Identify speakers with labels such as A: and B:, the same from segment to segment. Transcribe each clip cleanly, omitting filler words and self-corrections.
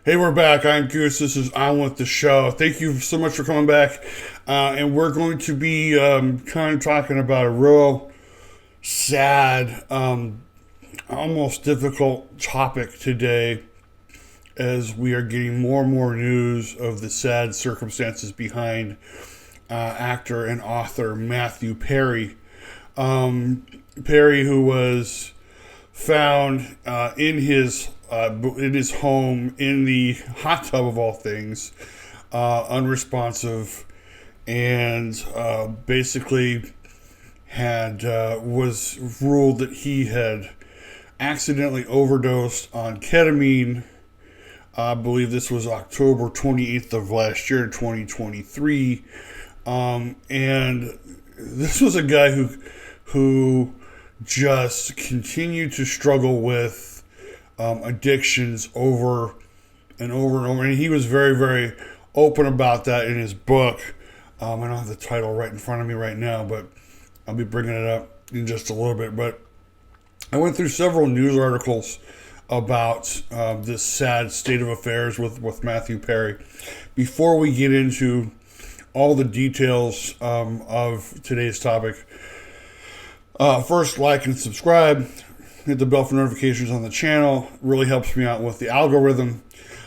A: Hey, we're back. I'm Goose. This is On With the Show. Thank you so much for coming back. And we're going to be kind of talking about a real sad, almost difficult topic today as we are getting more and more news of the sad circumstances behind actor and author Matthew Perry. Perry, who was found in his home in the hot tub of all things, unresponsive, and basically had was ruled that he had accidentally overdosed on ketamine. I believe this was October 28th of last year, 2023, and this was a guy who just continued to struggle with addictions over and over and over. And he was very, very open about that in his book. I don't have the title right in front of me right now, but I'll be bringing it up in just a little bit. But I went through several news articles about this sad state of affairs with Matthew Perry. Before we get into all the details of today's topic, first, like and subscribe. Hit the bell for notifications on the channel. It really helps me out with the algorithm.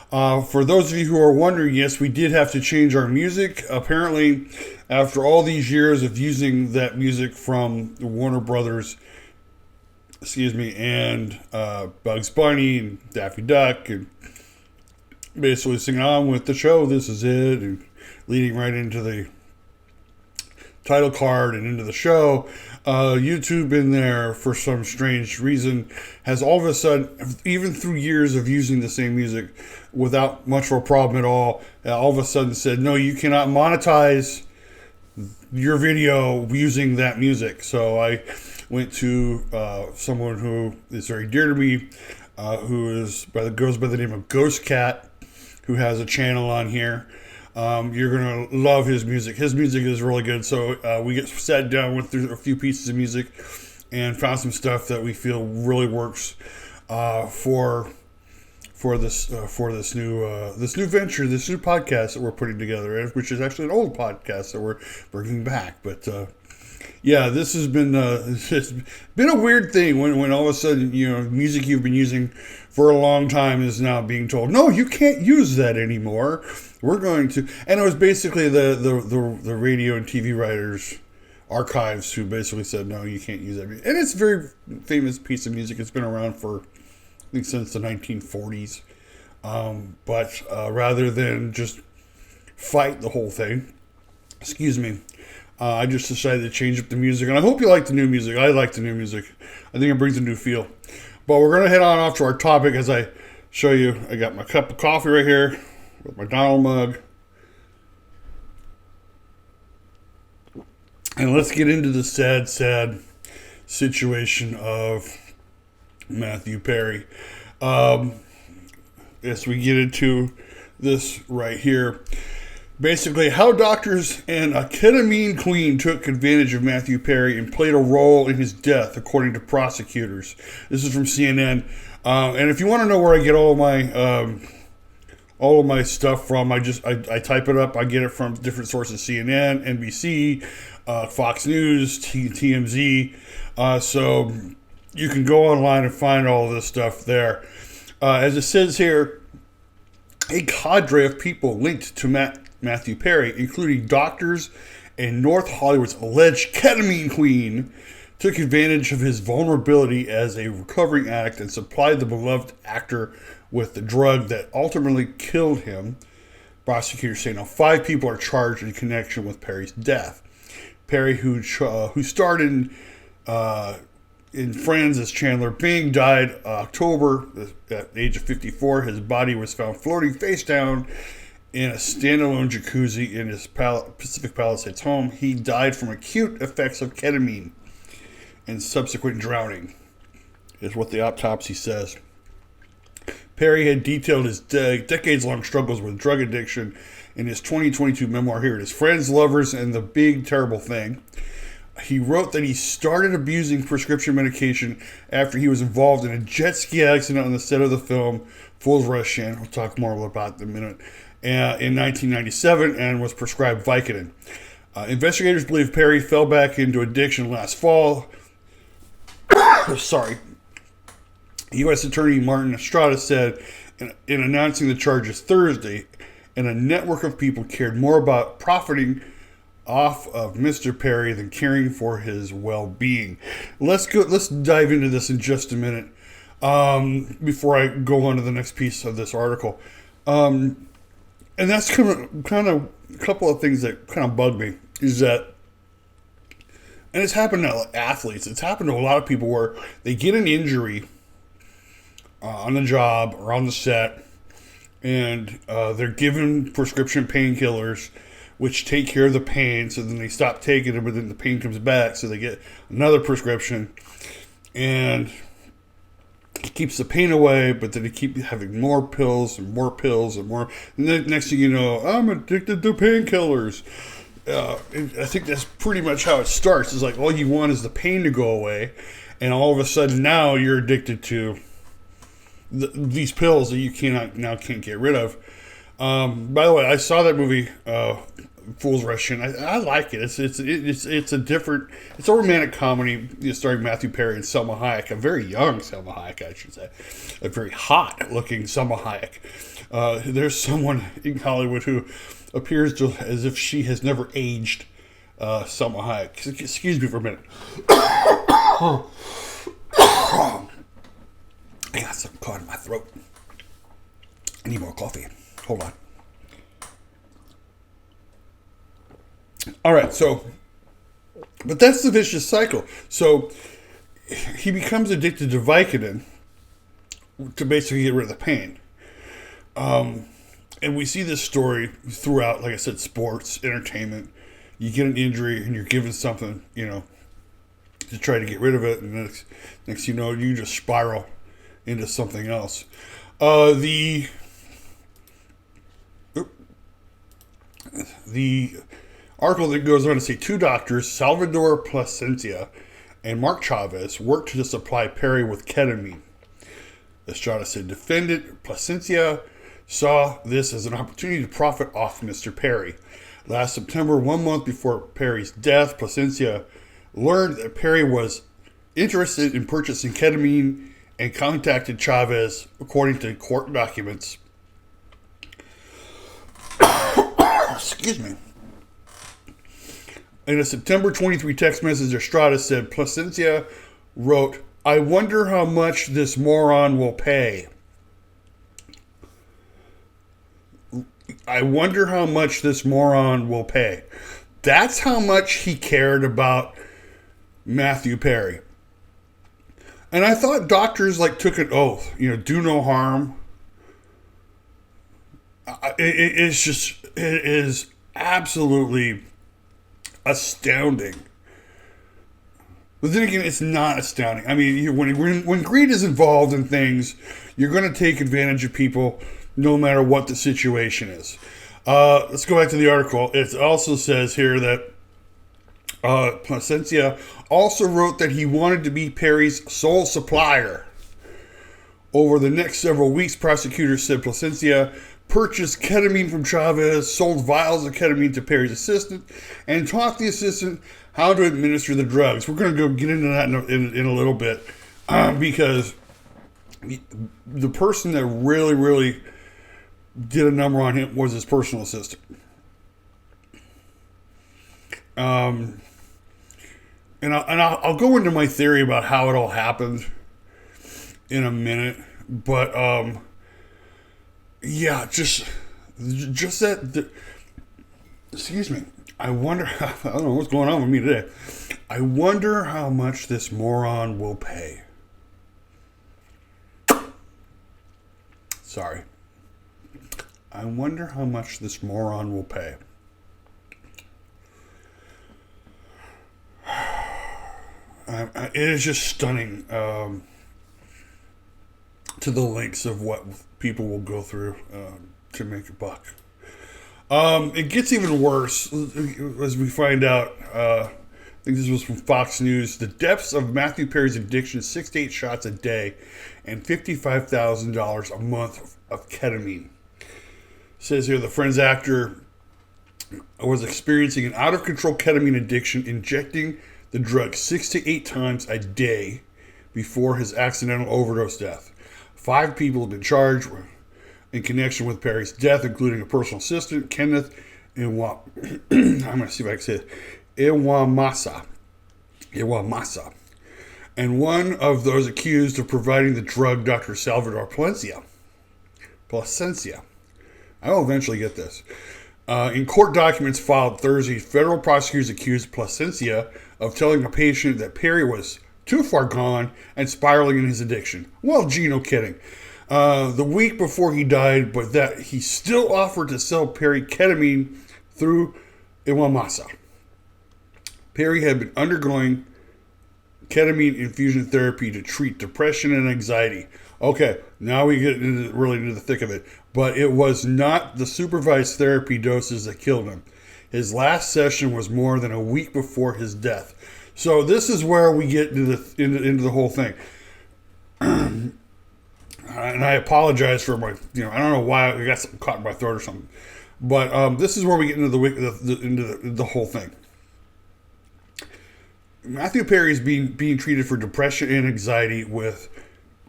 A: For those of you who are wondering, yes, we did have to change our music. Apparently, after all these years of using that music from Warner Brothers, and Bugs Bunny and Daffy Duck, and basically singing on with the show, this is it, and leading right into the title card and into the show. YouTube in there, for some strange reason, has all of a sudden, even through years of using the same music without much of a problem at all of a sudden said, no, you cannot monetize your video using that music. So I went to someone who is very dear to me, who goes by the name of Ghost Cat, who has a channel on here. You're going to love his music. His music is really good. So we sat down, went through a few pieces of music, and found some stuff that we feel really works for this new venture, this new podcast that we're putting together, which is actually an old podcast that we're bringing back. But yeah, this has been it's been a weird thing when all of a sudden, music you've been using for a long time is now being told, no, you can't use that anymore. We're going to, and it was basically the radio and TV writers archives who basically said, no, you can't use that. And it's a very famous piece of music. It's been around for, I think, since the 1940s. But rather than just fight the whole thing, I just decided to change up the music. And I hope you like the new music. I like the new music. I think it brings a new feel. But we're going to head on off to our topic as I show you. I got my cup of coffee right here with my Donald mug. And let's get into the sad, sad situation of Matthew Perry. As we get into this right here. Basically, how doctors and a Ketamine Queen took advantage of Matthew Perry and played a role in his death, according to prosecutors. This is from CNN. And if you want to know where I get all of my stuff from, I type it up. I get it from different sources: CNN, NBC, Fox News, TMZ. So you can go online and find all of this stuff there. As it says here, a cadre of people linked to Matthew Perry, including doctors and North Hollywood's alleged Ketamine Queen, took advantage of his vulnerability as a recovering addict and supplied the beloved actor with the drug that ultimately killed him. Prosecutors say now 5 people are charged in connection with Perry's death. Perry, who starred in Friends as Chandler Bing, died October at the age of 54. His body was found floating face down in a standalone jacuzzi in his Pacific Palisades home. He died from acute effects of ketamine and subsequent drowning, is what the autopsy says. Perry had detailed his decades-long struggles with drug addiction in his 2022 memoir. Here it is: Friends, Lovers, and the Big Terrible Thing. He wrote that he started abusing prescription medication after he was involved in a jet ski accident on the set of the film Fool's Rush in. We'll talk more about it in a minute. In 1997, and was prescribed Vicodin. Investigators believe Perry fell back into addiction last fall. Sorry. U.S. Attorney Martin Estrada said in announcing the charges Thursday, and a network of people cared more about profiting off of Mr. Perry than caring for his well-being. Let's dive into this in just a minute before I go on to the next piece of this article. And that's kind of a couple of things that kind of bug me is that, and it's happened to athletes, it's happened to a lot of people where they get an injury on the job or on the set, and they're given prescription painkillers which take care of the pain, so then they stop taking them, but then the pain comes back, so they get another prescription, and it keeps the pain away, but then they keep having more pills and more pills and more, and then next thing you know, I'm addicted to painkillers. I think that's pretty much how it starts. It's like all you want is the pain to go away, and all of a sudden now you're addicted to these pills that you can't get rid of. By the way, I saw that movie, Fool's Rush, and I like it. It's a romantic comedy starring Matthew Perry and Selma Hayek, a very young Selma Hayek, I should say, a very hot looking Selma Hayek. There's someone in Hollywood who appears as if she has never aged. Selma Hayek. Excuse me for a minute. I got something caught in my throat. I need more coffee. Hold on. All right, but that's the vicious cycle. So he becomes addicted to Vicodin to basically get rid of the pain. And we see this story throughout, like I said, sports, entertainment. You get an injury and you're given something, to try to get rid of it, and next you know, you just spiral into something else. The article that goes on to say 2 doctors, Salvador Plasencia and Mark Chavez, worked to supply Perry with ketamine. Estrada said defendant Plasencia saw this as an opportunity to profit off Mr. Perry. Last September, 1 month before Perry's death, Plasencia learned that Perry was interested in purchasing ketamine and contacted Chavez, according to court documents. Excuse me. In a September 23 text message, Estrada said, Plasencia wrote, "I wonder how much this moron will pay. I wonder how much this moron will pay." That's how much he cared about Matthew Perry. And I thought doctors took an oath, do no harm. It is absolutely astounding. But then again, it's not astounding. I mean, when greed is involved in things, you're going to take advantage of people no matter what the situation is. Let's go back to the article. It also says here that Plasencia also wrote that he wanted to be Perry's sole supplier. Over the next several weeks, prosecutors said Plasencia purchased ketamine from Chavez, sold vials of ketamine to Perry's assistant, and taught the assistant how to administer the drugs. We're going to go get into that in a little bit, because the person that really, really did a number on him was his personal assistant. And I'll go into my theory about how it all happened in a minute, but yeah, just that. Excuse me. I wonder. I don't know what's going on with me today. I wonder how much this moron will pay. Sorry. I wonder how much this moron will pay. It is just stunning to the lengths of what people will go through to make a buck. It gets even worse as we find out. I think this was from Fox News. The depths of Matthew Perry's addiction: 6 to 8 shots a day, and $55,000 a month of ketamine. It says here the Friends actor was experiencing an out-of-control ketamine addiction, injecting the drug 6 to 8 times a day before his accidental overdose death. 5 people have been charged in connection with Perry's death, including a personal assistant, Kenneth I'm going to see if I can say it. Iwamasa. And one of those accused of providing the drug, Dr. Salvador Plasencia. I will eventually get this. In court documents filed Thursday, federal prosecutors accused Plasencia of telling a patient that Perry was too far gone and spiraling in his addiction. Well, gee, no kidding. The week before he died, but that he still offered to sell Perry ketamine through Iwamasa. Perry had been undergoing ketamine infusion therapy to treat depression and anxiety. Okay, now we get really into the thick of it. But it was not the supervised therapy doses that killed him. His last session was more than a week before his death. So this is where we get into the whole thing. And I apologize for my, I don't know why I got something caught in my throat or something. But this is where we get into the whole thing. Matthew Perry is being treated for depression and anxiety with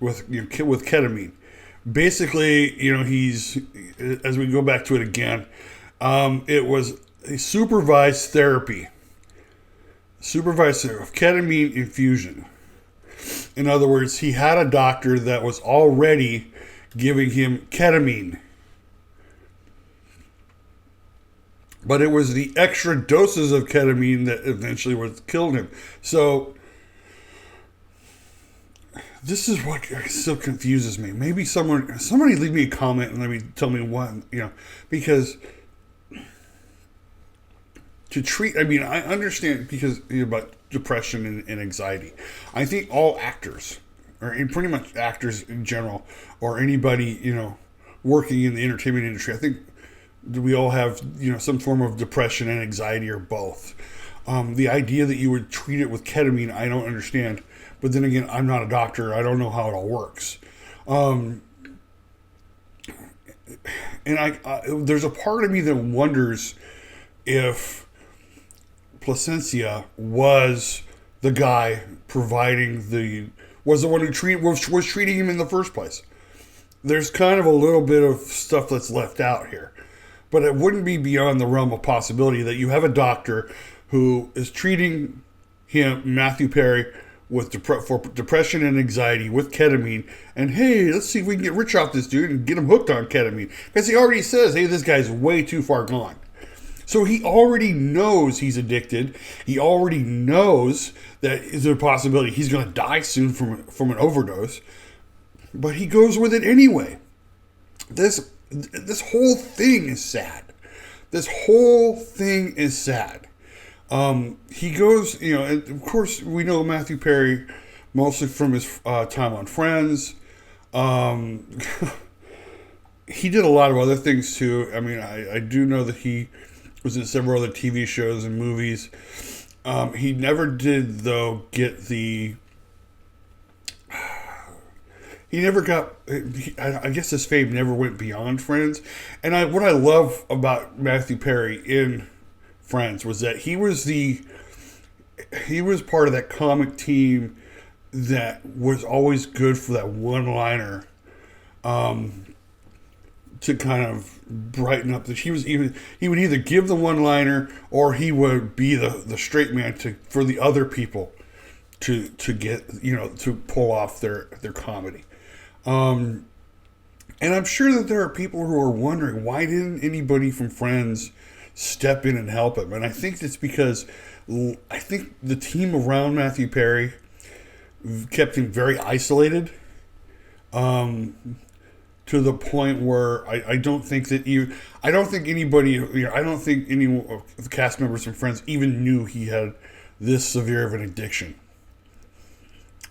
A: ketamine. Basically, he's, as we go back to it again, it was a supervised therapy of ketamine infusion. In other words, he had a doctor that was already giving him ketamine. But it was the extra doses of ketamine that eventually killed him. So this is what still confuses me. Maybe somebody leave me a comment and tell me what, because to treat, I understand because about depression and anxiety. I think all actors, or pretty much actors in general, or anybody, working in the entertainment industry, I think we all have, some form of depression and anxiety or both. The idea that you would treat it with ketamine, I don't understand. But then again, I'm not a doctor. I don't know how it all works. And there's a part of me that wonders if Plasencia was the guy was the one who was treating him in the first place. There's kind of a little bit of stuff that's left out here. But it wouldn't be beyond the realm of possibility that you have a doctor who is treating him, Matthew Perry, for depression and anxiety with ketamine. And hey, let's see if we can get rich off this dude and get him hooked on ketamine. Because he already says, hey, this guy's way too far gone. So he already knows he's addicted. He already knows that there's a possibility he's going to die soon from an overdose. But he goes with it anyway. This whole thing is sad. He goes, and of course, we know Matthew Perry mostly from his time on Friends. He did a lot of other things too. I do know that he was in several other TV shows and movies. He never did, though, he never got, I guess his fame never went beyond Friends. And what I love about Matthew Perry in Friends was that he was part of that comic team that was always good for that one-liner to kind of brighten up. He would either give the one-liner or he would be the straight man for the other people to get, to pull off their comedy. And I'm sure that there are people who are wondering, why didn't anybody from Friends step in and help him? And I think it's because I think the team around Matthew Perry kept him very isolated, to the point where I don't think any of the cast members from Friends even knew he had this severe of an addiction.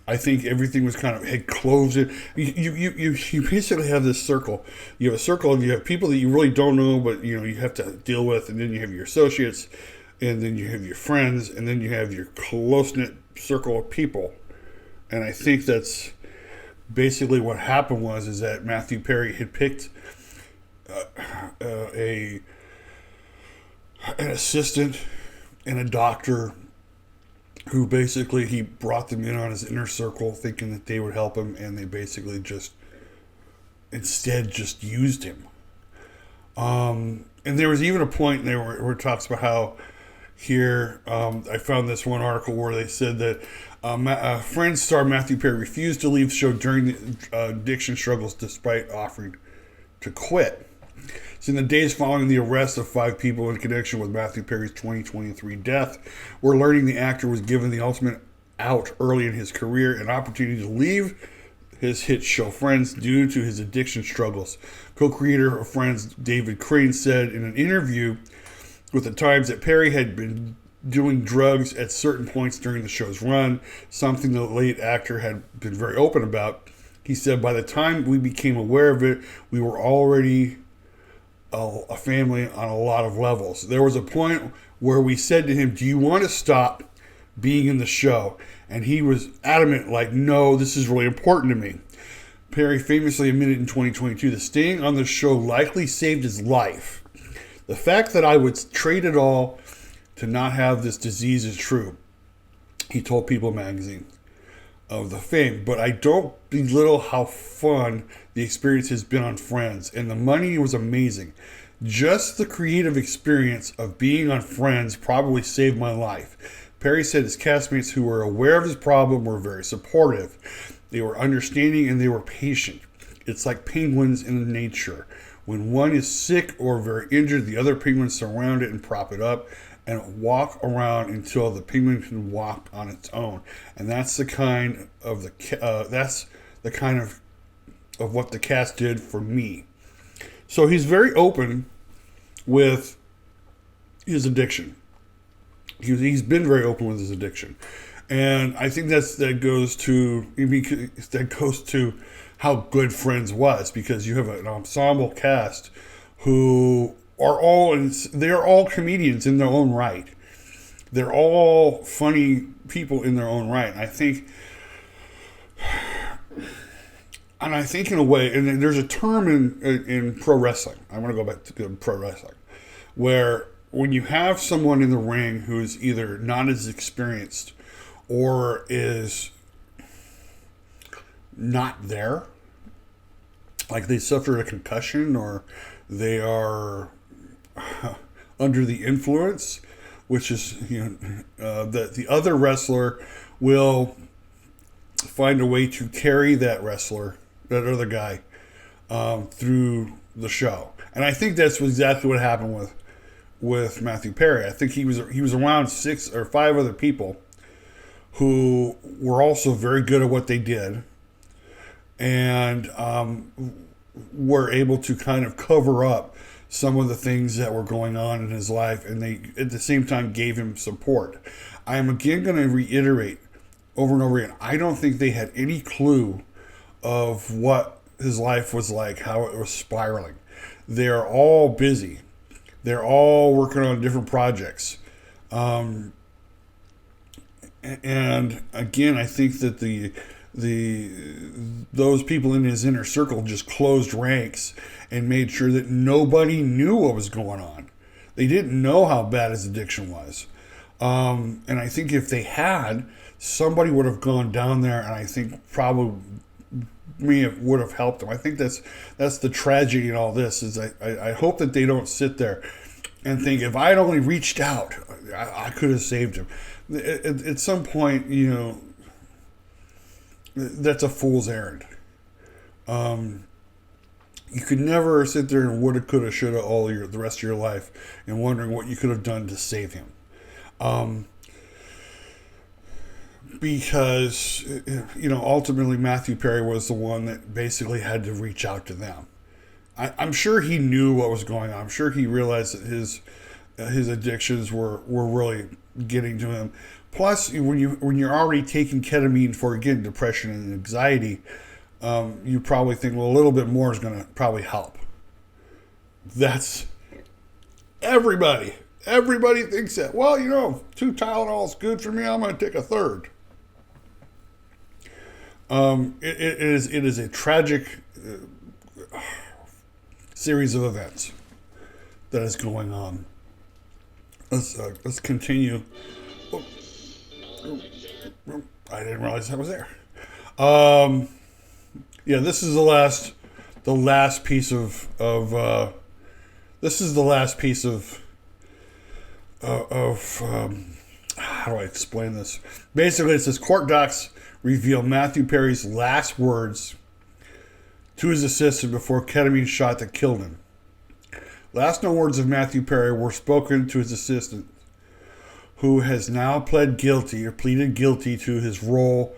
A: I think everything was had closed it. You basically have this circle. You have a circle and you have people that you really don't know, but you have to deal with, and then you have your associates, and then you have your friends, and then you have your close-knit circle of people. And I think that's basically what happened is that Matthew Perry had picked a an assistant and a doctor who basically he brought them in on his inner circle thinking that they would help him, and they basically just instead just used him. And there was even a point there where it talks about how here, I found this one article where they said that Friends star Matthew Perry refused to leave the show during the addiction struggles despite offering to quit. So in the days following the arrest of 5 people in connection with Matthew Perry's 2023 death, we're learning the actor was given the ultimate out early in his career, an opportunity to leave his hit show Friends due to his addiction struggles. Co-creator of Friends, David Crane, said in an interview with the Times that Perry had been doing drugs at certain points during the show's run, something the late actor had been very open about. He said, by the time we became aware of it, we were already a family on a lot of levels. There was a point where we said to him, do you want to stop being in the show? And he was adamant, like, no, this is really important to me. Perry famously admitted in 2022 that staying on the show likely saved his life. The fact that I would trade it all to not have this disease is true, he told People magazine of the fame. But I don't belittle how fun the experience has been on Friends, and the money was amazing. Just the creative experience of being on Friends probably saved my life. Perry said his castmates who were aware of his problem were very supportive. They were understanding and they were patient. It's like penguins in nature. When one is sick or very injured, the other penguins surround it and prop it up and walk around until the penguin can walk on its own. And that's the kind of of what the cast did for me. So he's very open with his addiction. He's been very open with his addiction, and I think that goes to how good Friends was, because you have an ensemble cast who they're all comedians in their own right. They're all funny people in their own right. And I think in a way, and there's a term in pro wrestling. I want to go back to pro wrestling, where when you have someone in the ring who is either not as experienced or is not there, like they suffered a concussion or they are under the influence, which is that the other wrestler will find a way to carry that other guy, through the show. And I think that's exactly what happened with Matthew Perry. I think he was around 6 or 5 other people who were also very good at what they did, and were able to kind of cover up some of the things that were going on in his life, and they at the same time gave him support. I am again going to reiterate over and over again, I don't think they had any clue of what his life was like, how it was spiraling. They're all busy. They're all working on different projects. And again, I think that those people in his inner circle just closed ranks and made sure that nobody knew what was going on. They didn't know how bad his addiction was. And I think if they had, somebody would have gone down there, and I think probably would have helped him. I think that's the tragedy in all this, is I hope that they don't sit there and think, if I had only reached out, I could have saved him. At some point, that's a fool's errand. You could never sit there and woulda, coulda, shoulda the rest of your life and wondering what you could have done to save him. Because, ultimately Matthew Perry was the one that basically had to reach out to them. I'm sure he knew what was going on. I'm sure he realized that his addictions were really getting to him. Plus, when you're already taking ketamine for, again, depression and anxiety, you probably think, well, a little bit more is going to probably help. That's everybody. Everybody thinks that. Well, 2 Tylenol is good for me. I'm going to take a third. It is a tragic series of events that is going on. Let's continue. Oh, I didn't realize I was there. Yeah, this is the last piece of this is the last piece of how do I explain this? Basically, it says court docs reveal Matthew Perry's last words to his assistant before ketamine shot that killed him. Last known words of Matthew Perry were spoken to his assistant, who has now pleaded guilty to his role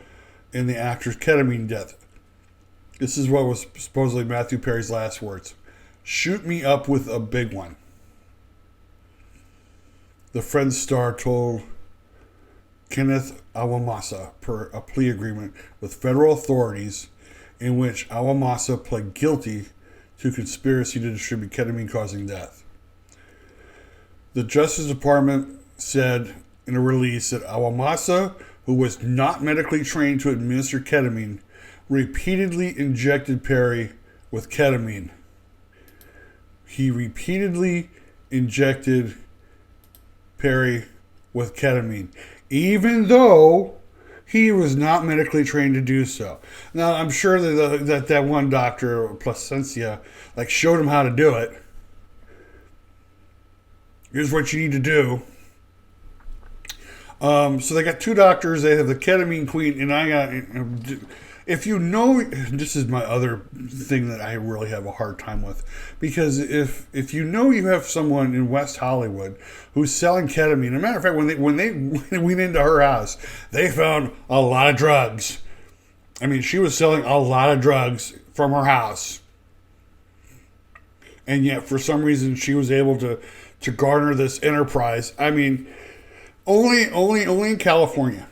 A: in the actor's ketamine death. This is what was supposedly Matthew Perry's last words. "Shoot me up with a big one." The Friends star told Kenneth Awamasa per a plea agreement with federal authorities in which Awamasa pled guilty to conspiracy to distribute ketamine causing death. The Justice Department said in a release that Awamasa, who was not medically trained to administer ketamine, repeatedly injected Perry with ketamine. He repeatedly injected Perry with ketamine, even though he was not medically trained to do so. Now, I'm sure that one doctor, Placencia, showed him how to do it. Here's what you need to do. So they got two doctors. They have the Ketamine Queen, and I got... If you know, this is my other thing that I really have a hard time with, because if you know you have someone in West Hollywood who's selling ketamine, as a matter of fact, when they went into her house, they found a lot of drugs. I mean, she was selling a lot of drugs from her house, and yet for some reason she was able to garner this enterprise. I mean, only in California.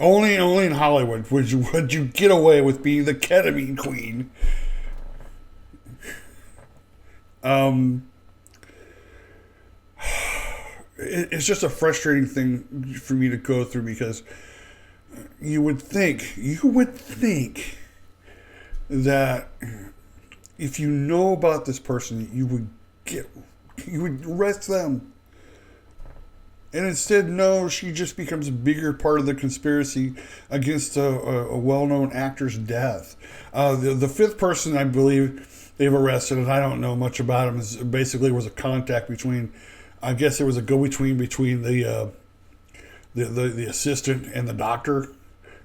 A: Only in Hollywood would you get away with being the Ketamine Queen. It's just a frustrating thing for me to go through, because you would think that if you know about this person, you would arrest them. And instead, no, she just becomes a bigger part of the conspiracy against a well-known actor's death. The fifth person I believe they've arrested, and I don't know much about him, is basically was a contact between, I guess it was a go-between between the assistant and the doctor.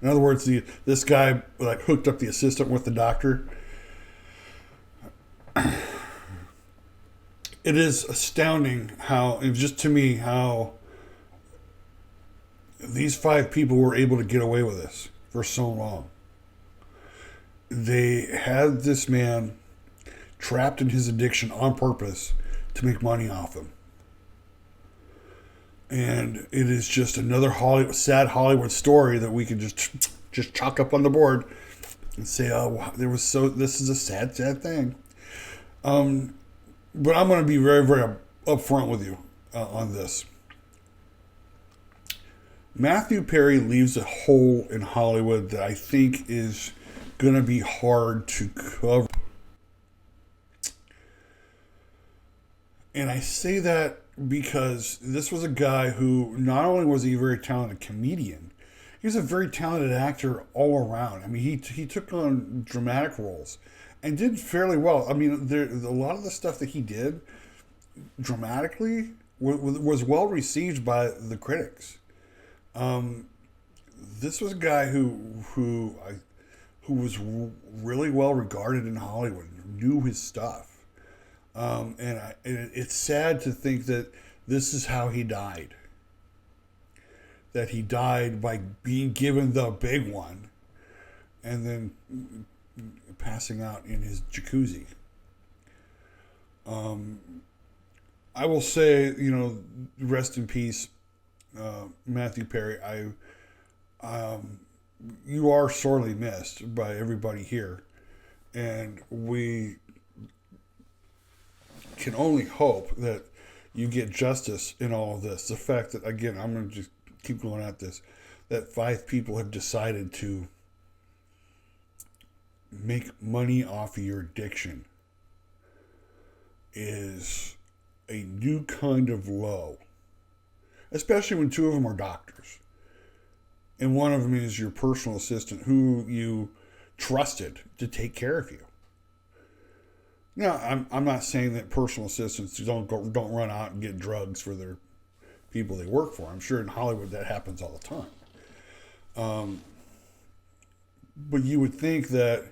A: In other words, this guy hooked up the assistant with the doctor. It is astounding how these 5 people were able to get away with this for so long. They had this man trapped in his addiction on purpose to make money off him. And it is just another sad Hollywood story that we can just chalk up on the board and say, oh, this is a sad thing. But I'm going to be very, very upfront with you on this. Matthew Perry leaves a hole in Hollywood that I think is going to be hard to cover. And I say that because this was a guy who not only was he a very talented comedian, he was a very talented actor all around. I mean, he took on dramatic roles and did fairly well. I mean, a lot of the stuff that he did dramatically was well received by the critics. This was a guy who was really well regarded in Hollywood, knew his stuff. And it's sad to think that this is how he died. That he died by being given the big one and then passing out in his jacuzzi. I will say, rest in peace, Matthew Perry. You are sorely missed by everybody here, and we can only hope that you get justice in all of this. The fact that, again, I'm going to just keep going at this, that 5 people have decided to make money off of your addiction is a new kind of low, especially when two of them are doctors. And one of them is your personal assistant who you trusted to take care of you. Now, I'm not saying that personal assistants don't run out and get drugs for their people they work for. I'm sure in Hollywood that happens all the time. But you would think that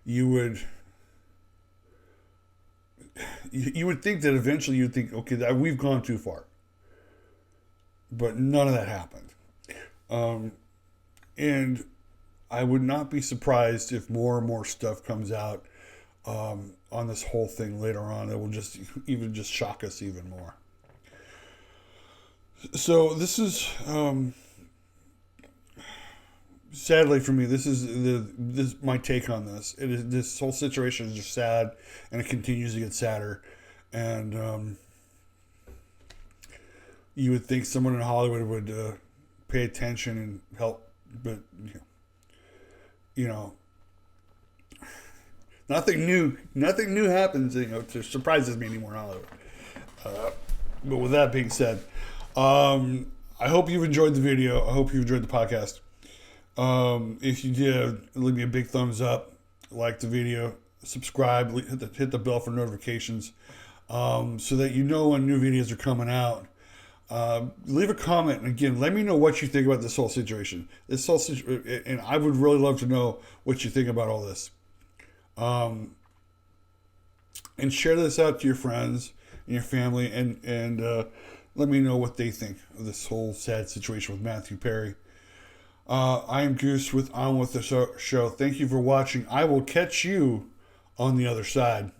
A: you would think that eventually you'd think, okay, we've gone too far. But none of that happened. And I would not be surprised if more and more stuff comes out on this whole thing later on that will just shock us even more. So this is, sadly for me, this is my take on this. This whole situation is just sad, and it continues to get sadder. And you would think someone in Hollywood would pay attention and help, but nothing new happens. To surprises me anymore in Hollywood. But with that being said, I hope you've enjoyed the video. I hope you enjoyed the podcast. If you did, leave me a big thumbs up, like the video, subscribe, hit the bell for notifications, so that you know when new videos are coming out. Leave a comment, and again, let me know what you think about this whole situation. And I would really love to know what you think about all this. And share this out to your friends and your family, and let me know what they think of this whole sad situation with Matthew Perry. I am Goose with On With The Show. Thank you for watching. I will catch you on the other side.